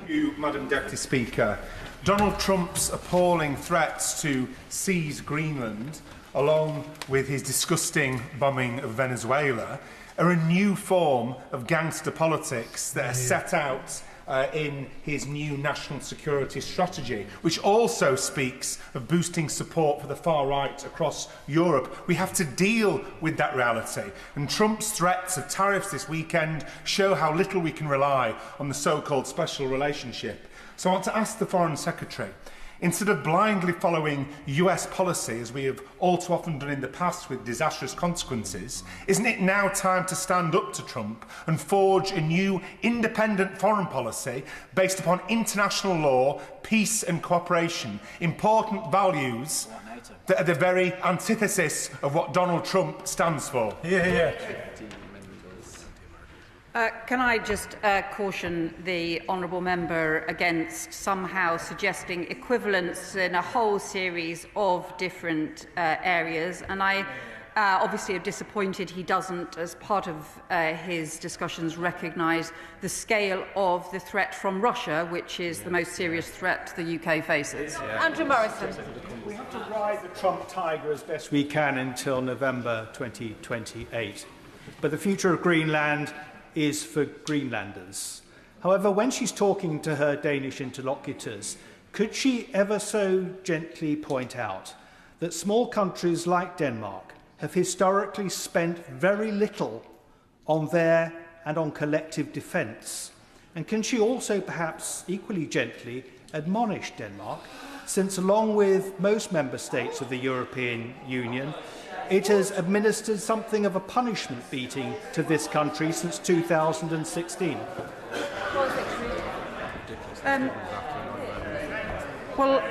you, Madam Deputy Speaker. Donald Trump's appalling threats to seize Greenland, along with his disgusting bombing of Venezuela, are a new form of gangster politics that are set out in his new national security strategy, which also speaks of boosting support for the far right across Europe. We have to deal with that reality, and Trump's threats of tariffs this weekend show how little we can rely on the so-called special relationship. So I want to ask the Foreign Secretary, instead of blindly following US policy, as we have all too often done in the past with disastrous consequences, isn't it now time to stand up to Trump and forge a new independent foreign policy based upon international law, peace and cooperation, important values that are the very antithesis of what Donald Trump stands for? Can I just caution the honourable member against somehow suggesting equivalence in a whole series of different areas, and I obviously am disappointed he doesn't, as part of his discussions, recognise the scale of the threat from Russia, which is the most serious threat the UK faces. Andrew Morrison. We have to ride the Trump tiger as best we can until November 2028. But the future of Greenland is for Greenlanders. However, when she's talking to her Danish interlocutors, could she ever so gently point out that small countries like Denmark have historically spent very little on their and on collective defence? And can she also perhaps equally gently admonish Denmark, since along with most member states of the European Union, it has administered something of a punishment beating to this country since 2016. Well,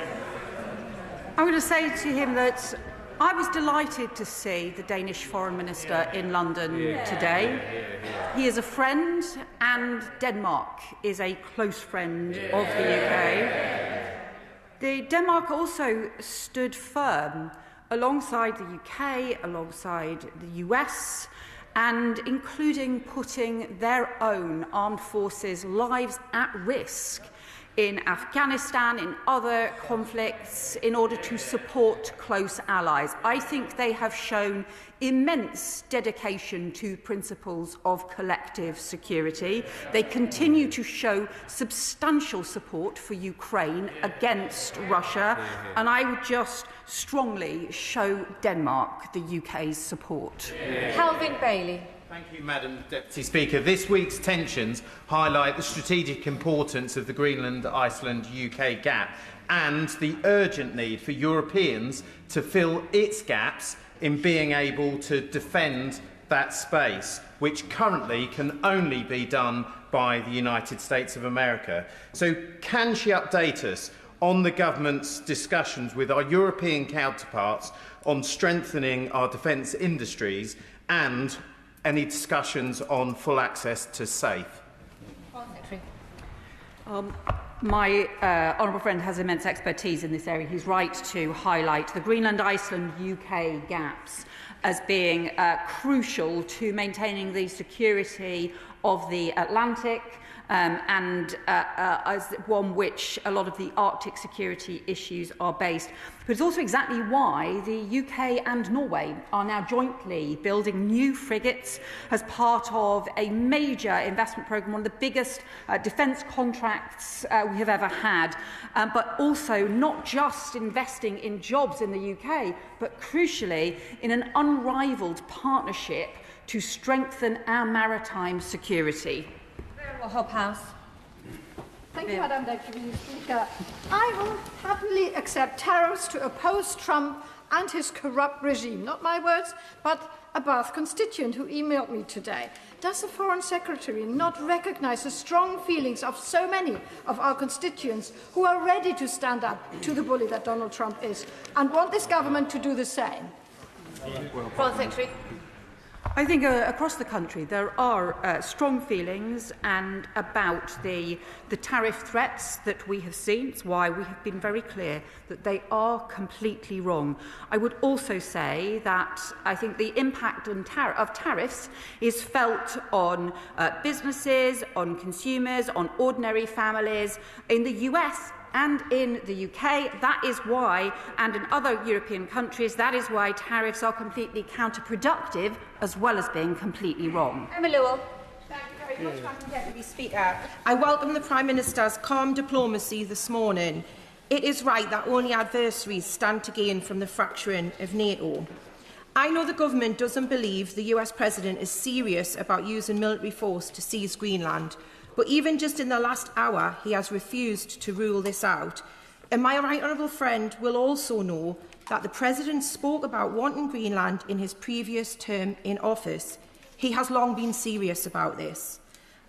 I'm going to say to him that I was delighted to see the Danish Foreign Minister in London today. He is a friend, and Denmark is a close friend of the UK. Denmark also stood firm alongside the UK, alongside the US, and including putting their own armed forces' lives at risk in Afghanistan, in other conflicts, in order to support close allies. I think they have shown immense dedication to principles of collective security. They continue to show substantial support for Ukraine against Russia, and I would just strongly show Denmark the UK's support. Calvin Bailey. Thank you, Madam Deputy Speaker. This week's tensions highlight the strategic importance of the Greenland-Iceland-UK gap and the urgent need for Europeans to fill its gaps in being able to defend that space, which currently can only be done by the United States of America. So can she update us on the government's discussions with our European counterparts on strengthening our defence industries and any discussions on full access to SAFE? My honourable friend has immense expertise in this area. He's right to highlight the Greenland-Iceland-UK gaps as being crucial to maintaining the security of the Atlantic, and as one which a lot of the Arctic security issues are based. But it's also exactly why the UK and Norway are now jointly building new frigates as part of a major investment programme, one of the biggest defence contracts we have ever had, but also not just investing in jobs in the UK, but crucially in an unrivalled partnership to strengthen our maritime security. House. Thank you, Madam Deputy Speaker. I will happily accept tariffs to oppose Trump and his corrupt regime. Not my words, but a Bath constituent who emailed me today. Does the Foreign Secretary not recognise the strong feelings of so many of our constituents who are ready to stand up to the bully that Donald Trump is and want this government to do the same? Foreign Secretary. I think across the country there are strong feelings and about the tariff threats that we have seen. It's why we have been very clear that they are completely wrong. I would also say that I think the impact of tariffs is felt on businesses, on consumers, on ordinary families. In the US and in the UK, that is why, and in other European countries, that is why tariffs are completely counterproductive as well as being completely wrong. Emma Lewell. Thank you very much, Madam Deputy Speaker. I welcome the Prime Minister's calm diplomacy this morning. It is right that only adversaries stand to gain from the fracturing of NATO. I know the government doesn't believe the US President is serious about using military force to seize Greenland, but even just in the last hour, he has refused to rule this out. And my right honourable friend will also know that the President spoke about wanting Greenland in his previous term in office. He has long been serious about this.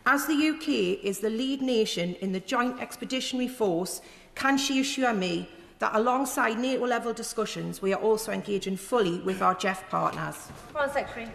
As the UK is the lead nation in the Joint Expeditionary Force, can she assure me that alongside NATO-level discussions, we are also engaging fully with our JEF partners? Foreign Secretary.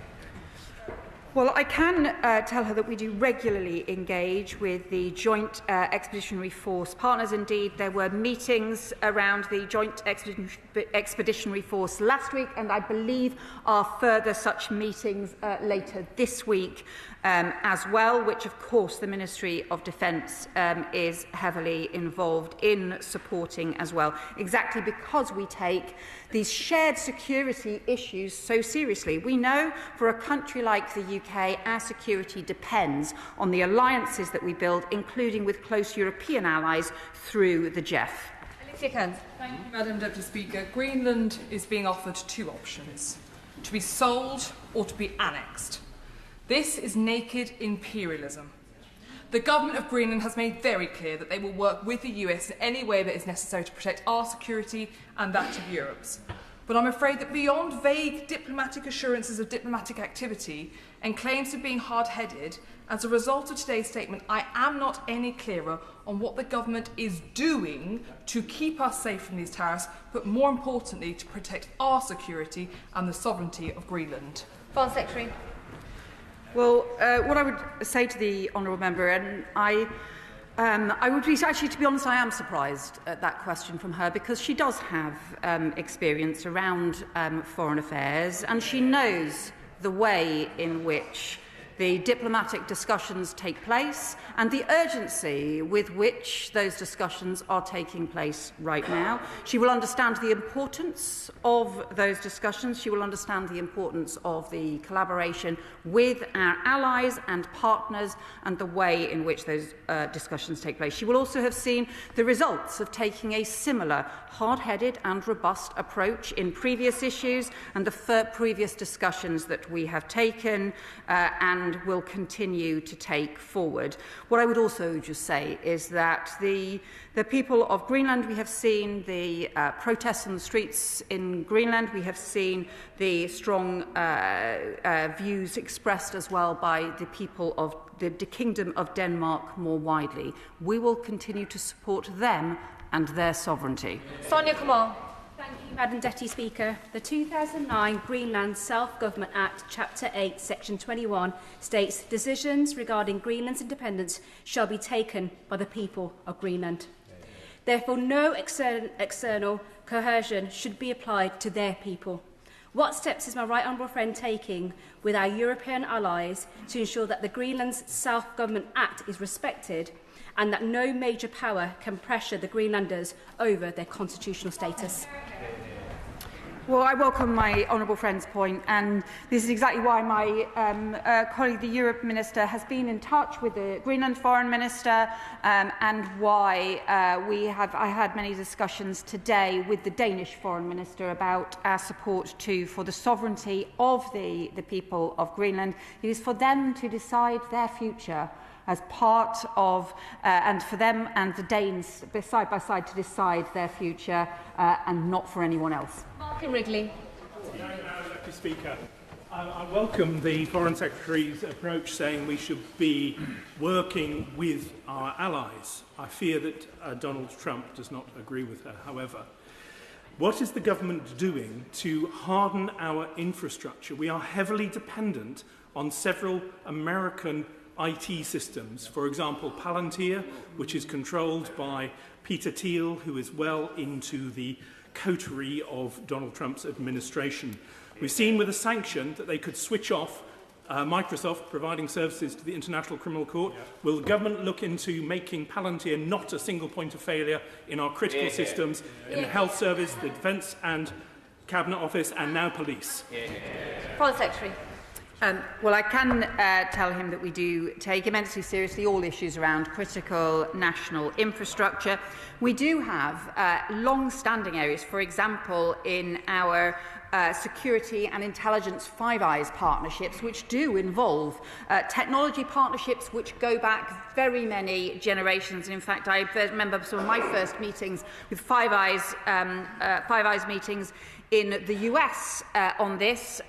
Well, I can tell her that we do regularly engage with the Joint Expeditionary Force partners. Indeed, there were meetings around the Joint Expeditionary Force last week, and I believe are further such meetings later this week as well, which of course the Ministry of Defence is heavily involved in supporting as well, exactly because we take these shared security issues so seriously. We know for a country like the UK, our security depends on the alliances that we build, including with close European allies through the JEF. Alicia Kearns. Thank you, Madam Deputy Speaker. Greenland is being offered two options: to be sold or to be annexed. This is naked imperialism. The government of Greenland has made very clear that they will work with the US in any way that is necessary to protect our security and that of Europe's. But I'm afraid that beyond vague diplomatic assurances of diplomatic activity and claims of being hard-headed, as a result of today's statement, I am not any clearer on what the government is doing to keep us safe from these tariffs, but more importantly, to protect our security and the sovereignty of Greenland. Foreign Secretary. Well, what I would say to the honourable member, and I would be, actually, to be honest, I am surprised at that question from her, because she does have experience around foreign affairs, and she knows the way in which the diplomatic discussions take place and the urgency with which those discussions are taking place right now. She will understand the importance of those discussions. She will understand the importance of the collaboration with our allies and partners and the way in which those discussions take place. She will also have seen the results of taking a similar hard-headed and robust approach in previous issues and the previous discussions that we have taken and will continue to take forward. What I would also just say is that the people of Greenland, we have seen the protests on the streets in Greenland, we have seen the strong views expressed as well by the people of the Kingdom of Denmark more widely. We will continue to support them and their sovereignty. Sonia Kamal. Thank you, Madam Deputy Speaker. The 2009 Greenland Self-Government Act, Chapter 8, Section 21, states decisions regarding Greenland's independence shall be taken by the people of Greenland. Therefore, no external coercion should be applied to their people. What steps is my right honourable friend taking with our European allies to ensure that the Greenland's Self-Government Act is respected and that no major power can pressure the Greenlanders over their constitutional status? Well, I welcome my honourable friend's point, and this is exactly why my colleague, the Europe Minister, has been in touch with the Greenland Foreign Minister, and why I had many discussions today with the Danish Foreign Minister about our support for the sovereignty of the people of Greenland. It is for them to decide their future as part of, and for them and the Danes side by side to decide their future, and not for anyone else. Martin Wrigley. Mr. Speaker, I welcome the Foreign Secretary's approach, saying we should be working with our allies. I fear that Donald Trump does not agree with her, however. What is the government doing to harden our infrastructure? We are heavily dependent on several American IT systems. For example, Palantir, which is controlled by Peter Thiel, who is well into the coterie of Donald Trump's administration. We've seen with a sanction that they could switch off Microsoft providing services to the International Criminal Court. Will the government look into making Palantir not a single point of failure in our critical systems, in the health service, the defence and cabinet office, and now police? Foreign Secretary. Well, I can tell him that we do take immensely seriously all issues around critical national infrastructure. We do have long-standing areas, for example, in our security and intelligence Five Eyes partnerships, which do involve technology partnerships which go back very many generations. And in fact, I remember some of my first meetings with Five Eyes meetings in the US on this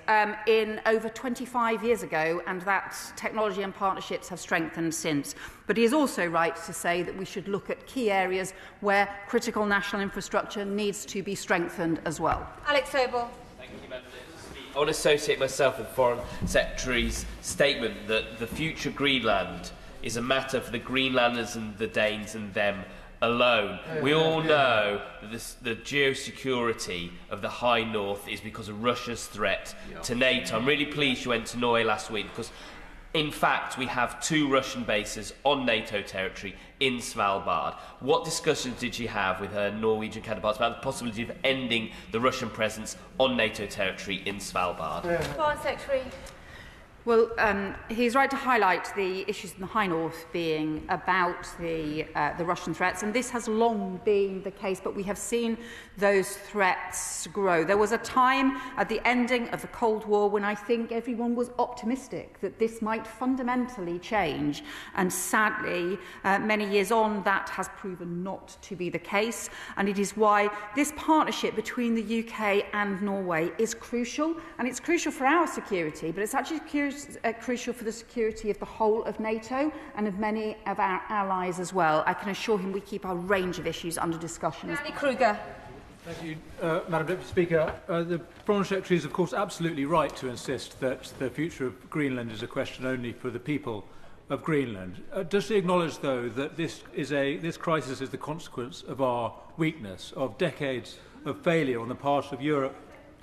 in over 25 years ago, and that technology and partnerships have strengthened since. But he is also right to say that we should look at key areas where critical national infrastructure needs to be strengthened as well. Alex Sobel. I want to associate myself with the Foreign Secretary's statement that the future Greenland is a matter for the Greenlanders and the Danes and them alone. We all know that the geosecurity of the High North is because of Russia's threat to NATO. I'm really pleased you went to Norway last week because, in fact, we have 2 Russian bases on NATO territory in Svalbard. What discussions did she have with her Norwegian counterparts about the possibility of ending the Russian presence on NATO territory in Svalbard? Foreign Secretary. Well, he's right to highlight the issues in the High North being about the Russian threats, and this has long been the case, but we have seen those threats grow. There was a time at the ending of the Cold War when I think everyone was optimistic that this might fundamentally change, and sadly, many years on, that has proven not to be the case, and it is why this partnership between the UK and Norway is crucial, and it's crucial for our security, but it's actually crucial for the security of the whole of NATO and of many of our allies as well. I can assure him we keep a range of issues under discussion. Andy Kruger. Thank you, Madam Deputy Speaker. The Foreign Secretary is, of course, absolutely right to insist that the future of Greenland is a question only for the people of Greenland. Does she acknowledge, though, that this crisis is the consequence of our weakness, of decades of failure on the part of Europe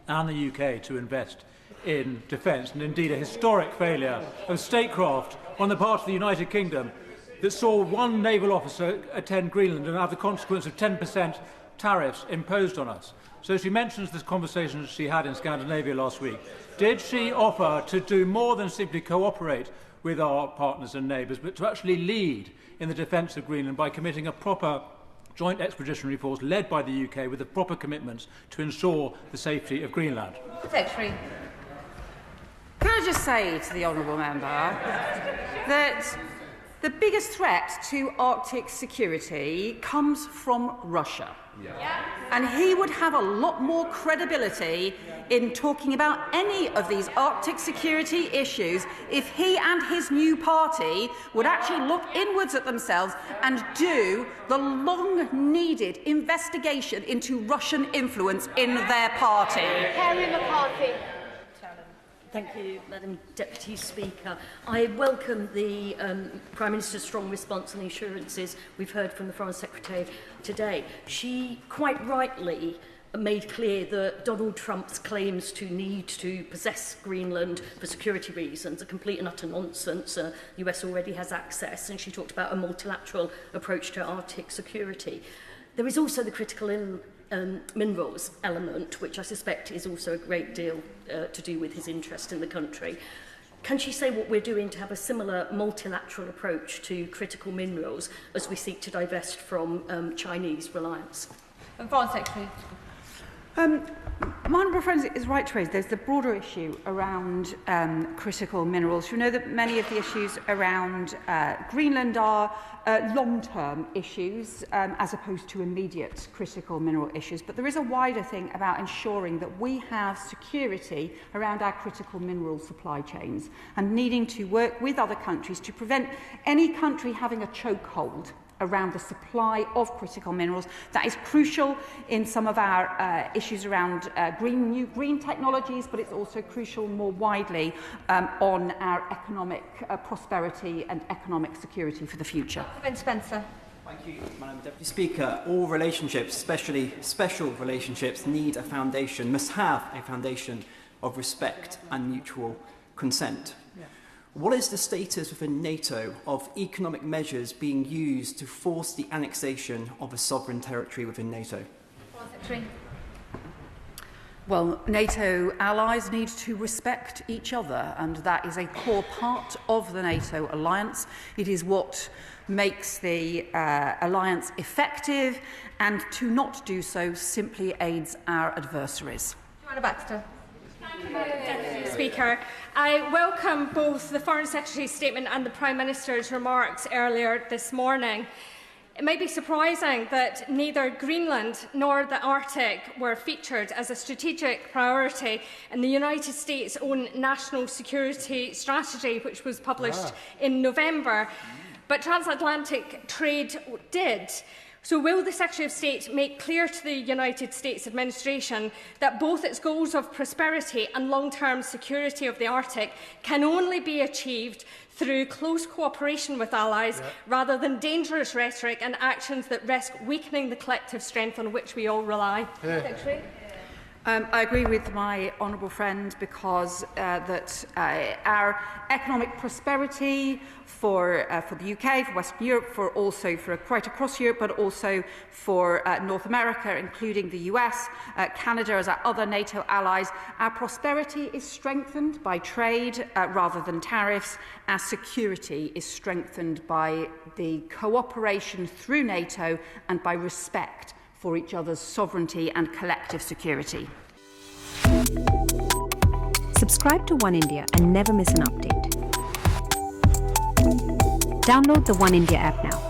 and the UK to invest in defence, and indeed a historic failure of statecraft on the part of the United Kingdom that saw one naval officer attend Greenland and have the consequence of 10% tariffs imposed on us? So she mentions this conversation she had in Scandinavia last week. Did she offer to do more than simply cooperate with our partners and neighbours, but to actually lead in the defence of Greenland by committing a proper joint expeditionary force led by the UK with the proper commitments to ensure the safety of Greenland? Secretary. Can I just say to the honourable member that the biggest threat to Arctic security comes from Russia. And he would have a lot more credibility in talking about any of these Arctic security issues if he and his new party would actually look inwards at themselves and do the long-needed investigation into Russian influence in their party. Harry McCarthy. Thank you, Madam Deputy Speaker. I welcome the Prime Minister's strong response and the assurances we've heard from the Foreign Secretary today. She quite rightly made clear that Donald Trump's claims to need to possess Greenland for security reasons are complete and utter nonsense. The US already has access, and she talked about a multilateral approach to Arctic security. There is also the critical minerals element, which I suspect is also a great deal to do with his interest in the country. Can she say what we're doing to have a similar multilateral approach to critical minerals as we seek to divest from Chinese reliance? And Foreign Secretary. My honourable friend is right to raise there's the broader issue around critical minerals. You know that many of the issues around Greenland are long-term issues as opposed to immediate critical mineral issues. But there is a wider thing about ensuring that we have security around our critical mineral supply chains and needing to work with other countries to prevent any country having a chokehold around the supply of critical minerals. That is crucial in some of our issues around new green technologies, but it's also crucial more widely on our economic prosperity and economic security for the future. Ben Spencer. Thank you, Madam Deputy Speaker. All relationships, especially special relationships, need a foundation, must have a foundation of respect and mutual consent. Yeah. What is the status within NATO of economic measures being used to force the annexation of a sovereign territory within NATO? Secretary. Well, NATO allies need to respect each other, and that is a core part of the NATO alliance. It is what makes the alliance effective, and to not do so simply aids our adversaries. Joanna Baxter. Deputy Speaker, I welcome both the Foreign Secretary's statement and the Prime Minister's remarks earlier this morning. It may be surprising that neither Greenland nor the Arctic were featured as a strategic priority in the United States' own National Security Strategy, which was published in November. But transatlantic trade did. So will the Secretary of State make clear to the United States administration that both its goals of prosperity and long-term security of the Arctic can only be achieved through close cooperation with allies rather than dangerous rhetoric and actions that risk weakening the collective strength on which we all rely? I agree with my honourable friend because our economic prosperity for the UK, for Western Europe, for quite across Europe, but also for North America, including the US, Canada as our other NATO allies, our prosperity is strengthened by trade rather than tariffs. Our security is strengthened by the cooperation through NATO and by respect for each other's sovereignty and collective security. Subscribe to One India and never miss an update. Download the One India app now.